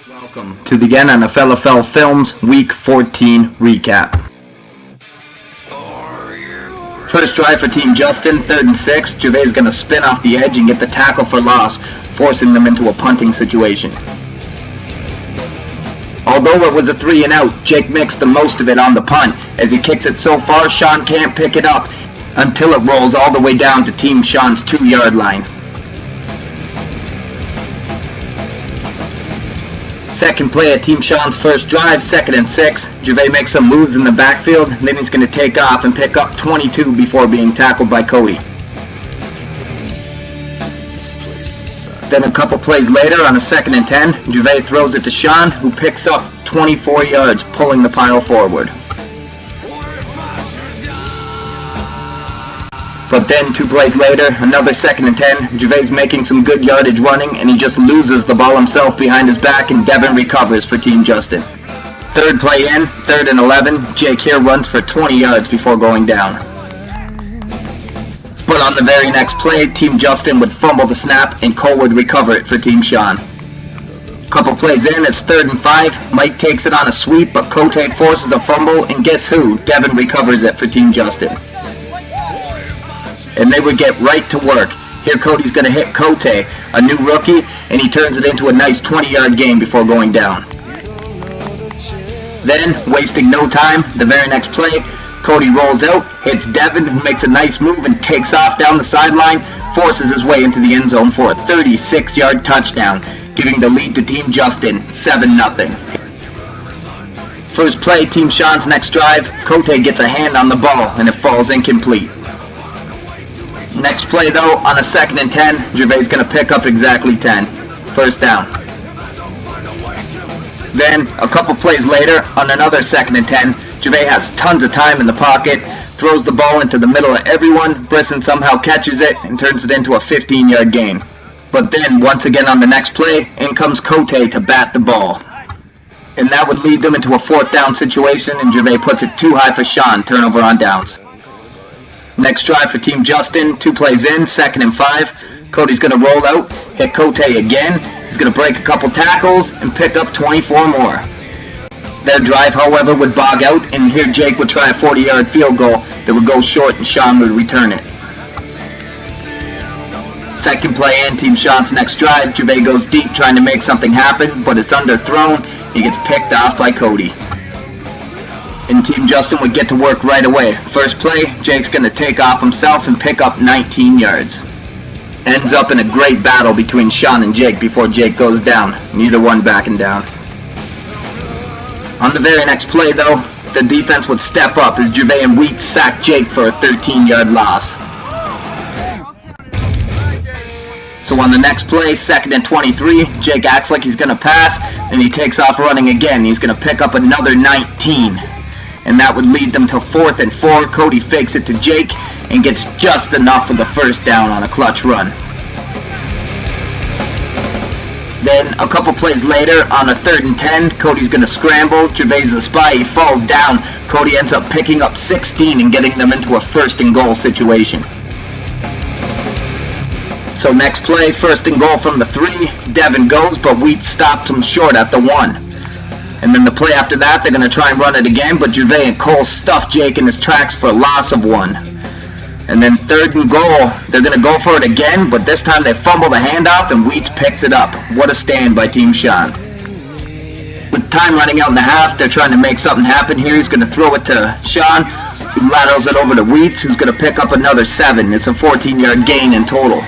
Welcome to the NNFLFL Films Week 14 recap. First drive for Team Justin, 3rd and 6. Gervais is going to spin off the edge and get the tackle for loss, forcing them into a punting situation. Although it was a 3 and out, Jake makes the most of it on the punt. As he kicks it so far, Sean can't pick it up until it rolls all the way down to Team Sean's 2-yard line. Second play at Team Sean's first drive, 2nd and 6. Gervais makes some moves in the backfield, then he's going to take off and pick up 22 before being tackled by Cody. Then a couple plays later on a 2nd and 10, Gervais throws it to Sean, who picks up 24 yards, pulling the pile forward. But then 2 plays later, another 2nd and 10, Gervais making some good yardage running, and he just loses the ball himself behind his back, and Devin recovers for Team Justin. Third play in, 3rd and 11, Jake here runs for 20 yards before going down. But on the very next play, Team Justin would fumble the snap, and Cole would recover it for Team Sean. Couple plays in, it's 3rd and 5, Mike takes it on a sweep, but Cote forces a fumble, and guess who? Devin recovers it for Team Justin. And they would get right to work. Here Cody's going to hit Cote, a new rookie, and he turns it into a nice 20-yard gain before going down. Then, wasting no time, the very next play, Cody rolls out, hits Devin, who makes a nice move and takes off down the sideline, forces his way into the end zone for a 36-yard touchdown, giving the lead to Team Justin, 7-0. First play, Team Sean's next drive, Cote gets a hand on the ball, and it falls incomplete. Next play though, on a 2nd and 10, Gervais is going to pick up exactly 10. First down. Then, a couple plays later, on another 2nd and 10, Gervais has tons of time in the pocket, throws the ball into the middle of everyone, Brisson somehow catches it and turns it into a 15-yard gain. But then, once again on the next play, in comes Cote to bat the ball. And that would lead them into a 4th down situation, and Gervais puts it too high for Sean, turnover on downs. Next drive for Team Justin, 2 plays in, 2nd and 5. Cody's going to roll out, hit Cote again. He's going to break a couple tackles and pick up 24 more. Their drive, however, would bog out, and here Jake would try a 40-yard field goal that would go short and Sean would return it. Second play in, Team Sean's next drive. Gervais goes deep trying to make something happen, but it's underthrown. He gets picked off by Cody. And Team Justin would get to work right away. First play, Jake's going to take off himself and pick up 19 yards. Ends up in a great battle between Sean and Jake before Jake goes down, neither one backing down. On the very next play though, the defense would step up as Gervais and Wheat sack Jake for a 13-yard loss. So on the next play, 2nd and 23, Jake acts like he's going to pass, then he takes off running again. He's going to pick up another 19. And that would lead them to 4th and 4. Cody fakes it to Jake and gets just enough for the first down on a clutch run. Then a couple plays later on a 3rd and 10, Cody's going to scramble. Gervais the spy, he falls down. Cody ends up picking up 16 and getting them into a 1st and goal situation. So next play, 1st and goal from the 3. Devin goes, but Wheat stops him short at the 1. And then the play after that, they're going to try and run it again, but Gervais and Cole stuff Jake in his tracks for a loss of 1. And then 3rd and goal, they're going to go for it again, but this time they fumble the handoff and Wheats picks it up. What a stand by Team Sean. With time running out in the half, they're trying to make something happen here. He's going to throw it to Sean, who laterals it over to Wheats, who's going to pick up another 7. It's a 14-yard gain in total.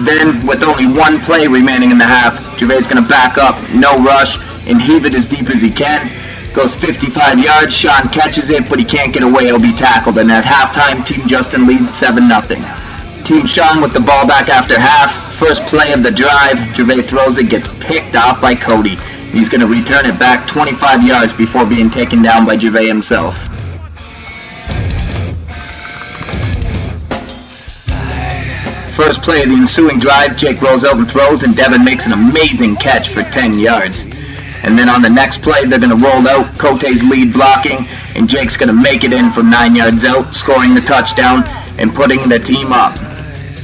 Then, with only 1 play remaining in the half, Gervais is going to back up, no rush, and heave it as deep as he can. Goes 55 yards, Sean catches it, but he can't get away, he'll be tackled. And at halftime, Team Justin leads 7-0. Team Sean with the ball back after half. First play of the drive, Gervais throws it, gets picked off by Cody. He's going to return it back 25 yards before being taken down by Gervais himself. First play of the ensuing drive, Jake rolls out and throws, and Devin makes an amazing catch for 10 yards. And then on the next play, they're going to roll out, Cote's lead blocking, and Jake's going to make it in from 9 yards out, scoring the touchdown and putting the team up.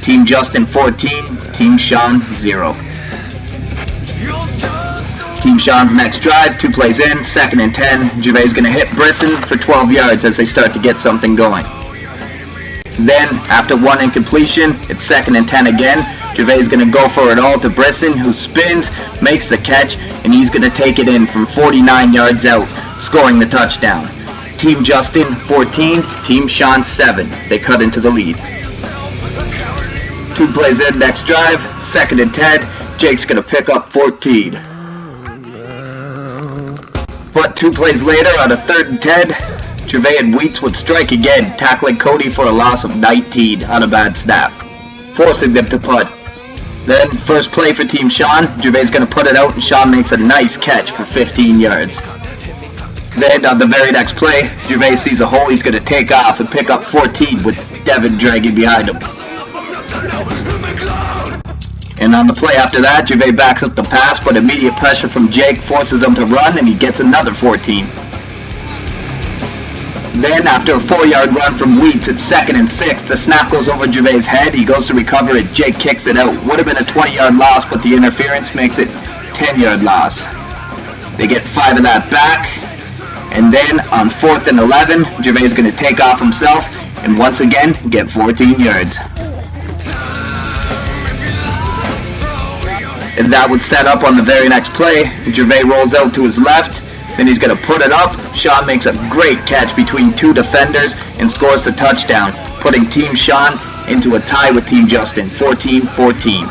Team Justin 14, Team Sean 0. Team Sean's next drive, 2 plays in, 2nd and 10. Gervais going to hit Brisson for 12 yards as they start to get something going. Then, after 1 incompletion, it's 2nd and 10 again. Gervais is going to go for it all to Brisson, who spins, makes the catch, and he's going to take it in from 49 yards out, scoring the touchdown. Team Justin 14, Team Sean 7. They cut into the lead. 2 plays in, next drive, 2nd and 10. Jake's going to pick up 14. But 2 plays later, on a 3rd and 10, Gervais and Wheats would strike again, tackling Cody for a loss of 19 on a bad snap, forcing them to punt. Then, first play for Team Sean, Gervais going to put it out and Sean makes a nice catch for 15 yards. Then, on the very next play, Gervais sees a hole, he's going to take off and pick up 14 with Devin dragging behind him. And on the play after that, Gervais backs up the pass, but immediate pressure from Jake forces him to run, and he gets another 14. Then, after a 4-yard run from Wheats, it's 2nd and 6. The snap goes over Gervais' head. He goes to recover it. Jake kicks it out. Would have been a 20-yard loss, but the interference makes it 10-yard loss. They get 5 of that back. And then, on 4th and 11, Gervais is going to take off himself and once again get 14 yards. And that would set up on the very next play. Gervais rolls out to his left. Then he's going to put it up. Sean makes a great catch between 2 defenders and scores the touchdown, putting Team Sean into a tie with Team Justin, 14-14.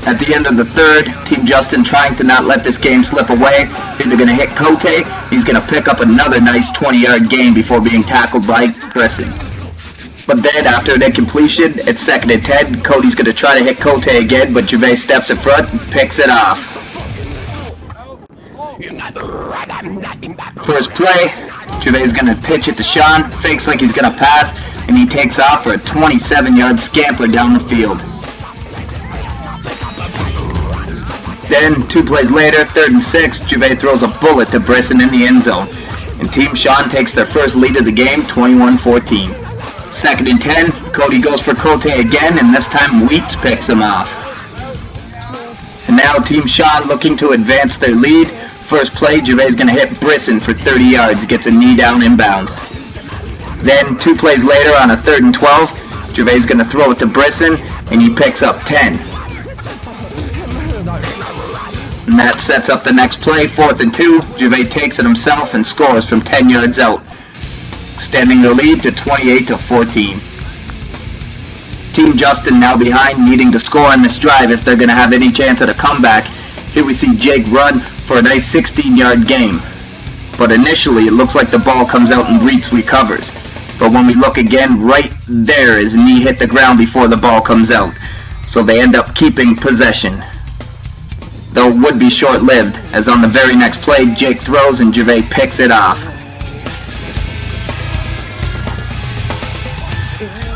At the end of the 3rd, Team Justin trying to not let this game slip away. They're going to hit Cote. He's going to pick up another nice 20-yard gain before being tackled by Brisson. But then, after an incompletion, it's 2nd and 10. Cody's going to try to hit Cote again, but Gervais steps in front and picks it off. First play, Gervais is going to pitch it to Sean, fakes like he's going to pass, and he takes off for a 27-yard scamper down the field. Then, 2 plays later, 3rd and 6, Gervais throws a bullet to Brisson in the end zone, and Team Sean takes their first lead of the game, 21-14. 2nd and 10, Cody goes for Cote again, and this time Wheats picks him off. And now Team Sean looking to advance their lead. First play, Gervais is going to hit Brisson for 30 yards, gets a knee down inbounds. Then, 2 plays later on a 3rd and 12, Gervais is going to throw it to Brisson, and he picks up 10. And that sets up the next play, 4th and 2, Gervais takes it himself and scores from 10 yards out, extending the lead to 28-14. Team Justin now behind, needing to score on this drive if they're going to have any chance at a comeback. Here we see Jake run for a nice 16-yard gain. But initially, it looks like the ball comes out and Wheats recovers. But when we look again, right there, his knee hit the ground before the ball comes out. So they end up keeping possession. Though it would be short-lived, as on the very next play, Jake throws and Gervais picks it off.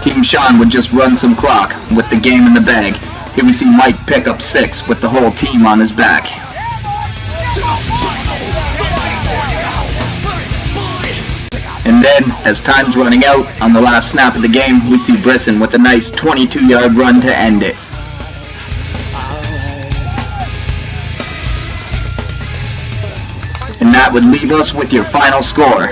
Team Sean would just run some clock with the game in the bag. Here we see Mike pick up 6 with the whole team on his back. And then, as time's running out, on the last snap of the game, we see Brisson with a nice 22-yard run to end it. And that would leave us with your final score.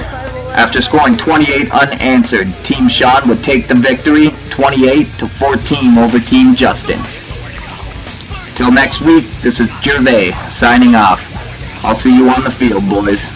After scoring 28 unanswered, Team Sean would take the victory, 28-14 over Team Justin. Till next week, this is Gervais signing off. I'll see you on the field, boys.